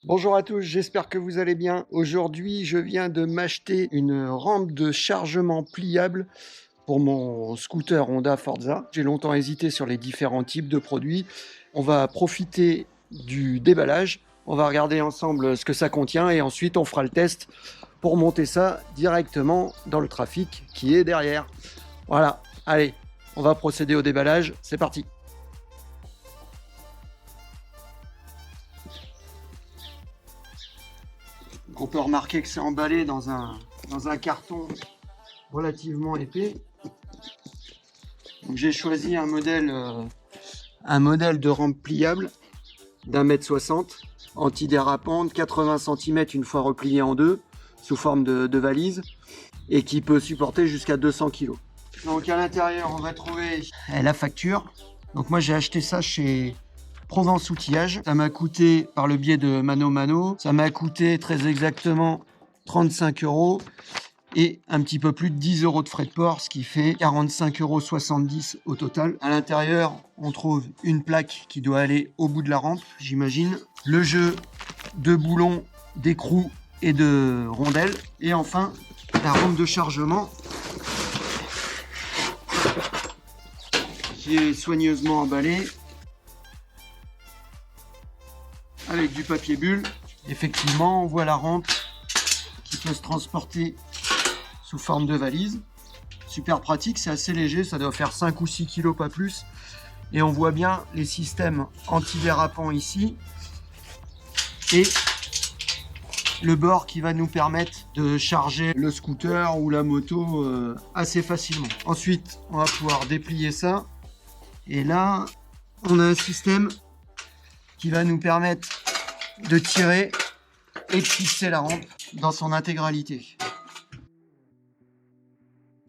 Bonjour à tous, j'espère que vous allez bien. Aujourd'hui, je viens de m'acheter une rampe de chargement pliable pour mon scooter Honda Forza. J'ai longtemps hésité sur les différents types de produits. On va profiter du déballage. On va regarder ensemble ce que ça contient et ensuite on fera le test pour monter ça directement dans le trafic qui est derrière. Voilà, allez, on va procéder au déballage. C'est parti. On peut remarquer que c'est emballé dans un carton relativement épais. Donc j'ai choisi un modèle de rampe pliable d'1,60 m, antidérapante, 80 cm une fois replié en deux, sous forme de valise, et qui peut supporter jusqu'à 200 kg. Donc à l'intérieur, on va trouver la facture. Donc moi j'ai acheté ça chez Provence Outillage. Ça m'a coûté, par le biais de Mano Mano, ça m'a coûté très exactement 35 € et un petit peu plus de 10 € de frais de port, ce qui fait 45,70 € au total. À l'intérieur, on trouve une plaque qui doit aller au bout de la rampe, j'imagine. Le jeu de boulons, d'écrous et de rondelles. Et enfin, la rampe de chargement qui est soigneusement emballée avec du papier bulle. Effectivement, on voit la rampe qui peut se transporter sous forme de valise. Super pratique, c'est assez léger, ça doit faire 5 ou 6 kg, pas plus. Et on voit bien les systèmes antidérapants ici. Et le bord qui va nous permettre de charger le scooter ou la moto assez facilement. Ensuite, on va pouvoir déplier ça. Et là, on a un système qui va nous permettre de tirer et de fixer la rampe dans son intégralité.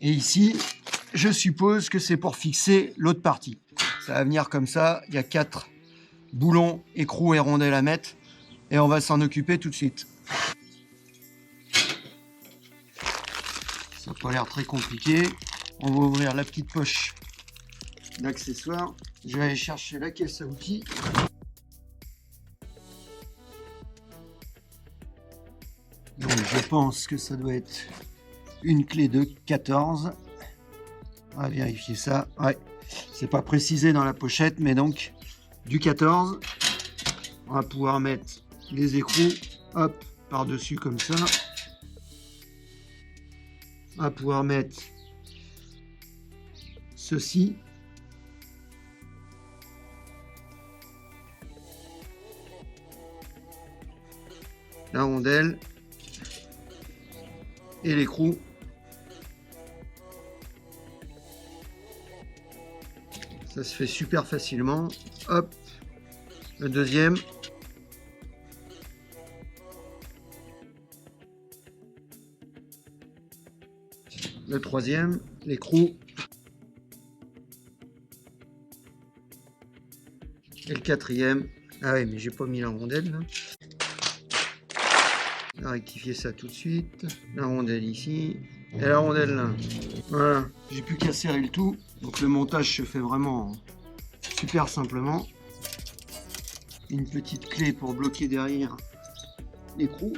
Et ici, je suppose que c'est pour fixer l'autre partie. Ça va venir comme ça, il y a 4 boulons, écrous et rondelles à mettre, et on va s'en occuper tout de suite. Ça n'a pas l'air très compliqué. On va ouvrir la petite poche d'accessoires. Je vais aller chercher la caisse à outils. Donc je pense que ça doit être une clé de 14. On va vérifier ça. Ouais, c'est pas précisé dans la pochette, mais donc du 14. On va pouvoir mettre les écrous, hop, par-dessus comme ça. On va pouvoir mettre ceci. La rondelle. Et l'écrou. Ça se fait super facilement. Hop. Le deuxième. Le troisième. L'écrou. Et le quatrième. Ah ouais, mais j'ai pas mis la rondelle là. On va rectifier ça tout de suite. La rondelle ici. Et la rondelle là. Voilà. J'ai plus qu'à serrer le tout. Donc le montage se fait vraiment super simplement. Une petite clé pour bloquer derrière l'écrou.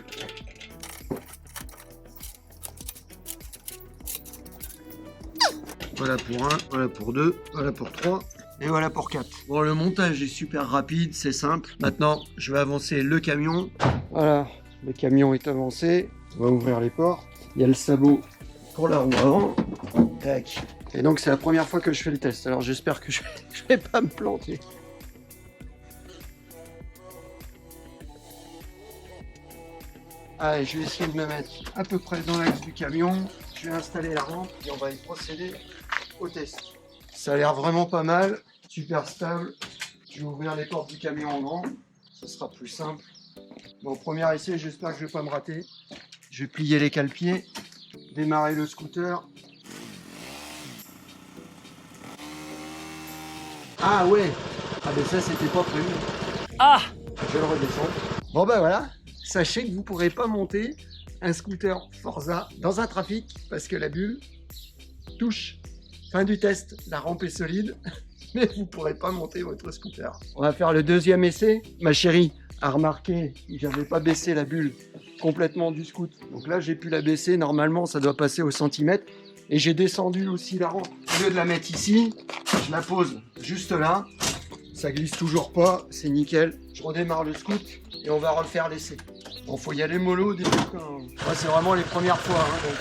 Voilà pour 1, voilà pour 2, voilà pour 3 et voilà pour 4. Bon, le montage est super rapide, c'est simple. Maintenant, je vais avancer le camion. Voilà. Le camion est avancé, on va ouvrir les portes. Il y a le sabot pour la roue avant. Tac. Et donc c'est la première fois que je fais le test, alors j'espère que je vais pas me planter. Allez, je vais essayer de me mettre à peu près dans l'axe du camion. Je vais installer la rampe et on va y procéder au test. Ça a l'air vraiment pas mal, super stable. Je vais ouvrir les portes du camion en grand, ça sera plus simple. Bon, premier essai, j'espère que je vais pas me rater. Je vais plier les cale-pieds, démarrer le scooter. Ah ouais. Ah ben ça, c'était pas prévu. Ah. Je le redescends. Bon ben voilà, sachez que vous pourrez pas monter un scooter Forza dans un trafic parce que la bulle touche. Fin du test, la rampe est solide, mais vous pourrez pas monter votre scooter. On va faire le deuxième essai. Ma chérie, a remarqué que j'avais pas baissé la bulle complètement du scout. Donc là, j'ai pu la baisser. Normalement, ça doit passer au centimètre. Et j'ai descendu aussi la rampe. Au lieu de la mettre ici, je la pose juste là. Ça glisse toujours pas, c'est nickel. Je redémarre le scout et on va refaire l'essai. Bon, faut y aller mollo au début. Ouais, c'est vraiment les premières fois. Hein, donc,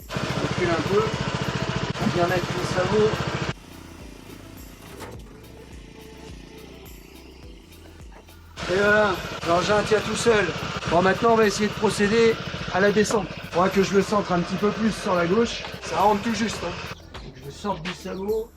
je recule un peu. On vient mettre le sabot. Et voilà, l'engin tient tout seul. Bon, maintenant on va essayer de procéder à la descente. Il faudra que je le centre un petit peu plus sur la gauche. Ça rentre tout juste. Hein. Donc, je sors du sabot.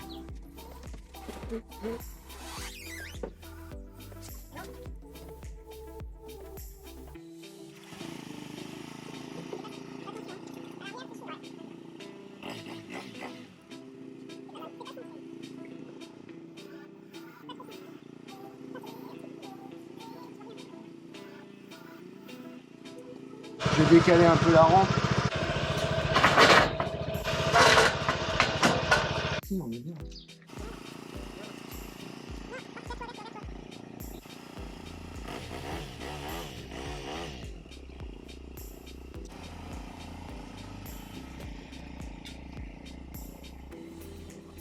Je vais décaler un peu la rampe. Si, on est bien.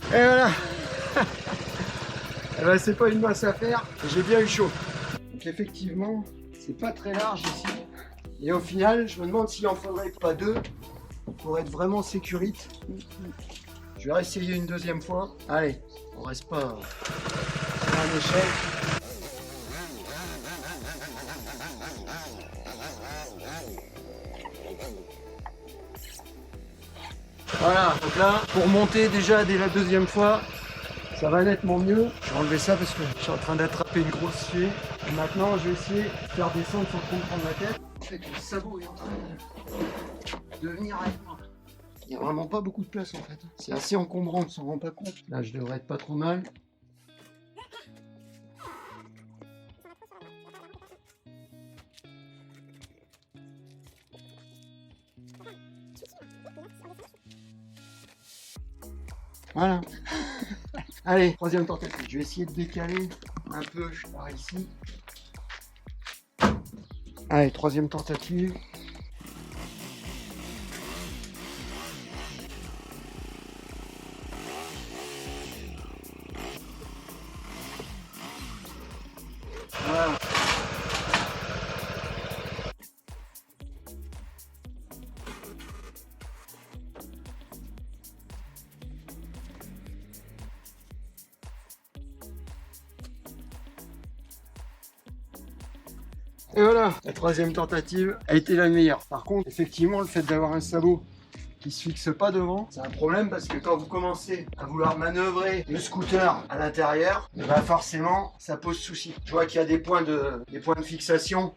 Et voilà. Eh ben, c'est pas une mince affaire. J'ai bien eu chaud. Donc effectivement, c'est pas très large ici. Et au final, je me demande s'il en faudrait pas deux pour être vraiment sécurite. Je vais réessayer une deuxième fois. Allez, on reste pas sur un échec. Voilà, donc là, pour monter déjà dès la deuxième fois, ça va nettement mieux. Je vais enlever ça parce que je suis en train d'attraper une grosse fée. Et maintenant, je vais essayer de faire descendre sans trop me prendre la tête. En fait, le sabot est en train de venir avec moi. Il n'y a vraiment pas beaucoup de place en fait. C'est assez encombrant, on ne s'en rend pas compte. Là, je devrais être pas trop mal. Voilà. Allez, troisième tentative. Je vais essayer de décaler un peu par ici. Allez, troisième tentative. Voilà. Et voilà, la troisième tentative a été la meilleure. Par contre, effectivement, le fait d'avoir un sabot qui se fixe pas devant, c'est un problème parce que quand vous commencez à vouloir manœuvrer le scooter à l'intérieur, bah forcément, ça pose souci. Je vois qu'il y a des points de fixation.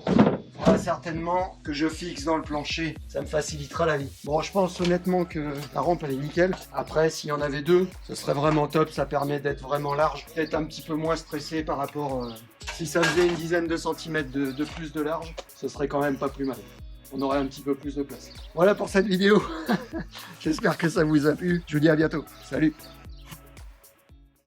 Il faudra certainement que je fixe dans le plancher, ça me facilitera la vie. Bon, je pense honnêtement que la rampe elle est nickel. Après, s'il y en avait deux, ce serait vraiment top, ça permet d'être vraiment large, d'être un petit peu moins stressé par rapport... Si ça faisait une dizaine de centimètres de plus de large, ce serait quand même pas plus mal. On aurait un petit peu plus de place. Voilà pour cette vidéo. J'espère que ça vous a plu. Je vous dis à bientôt. Salut!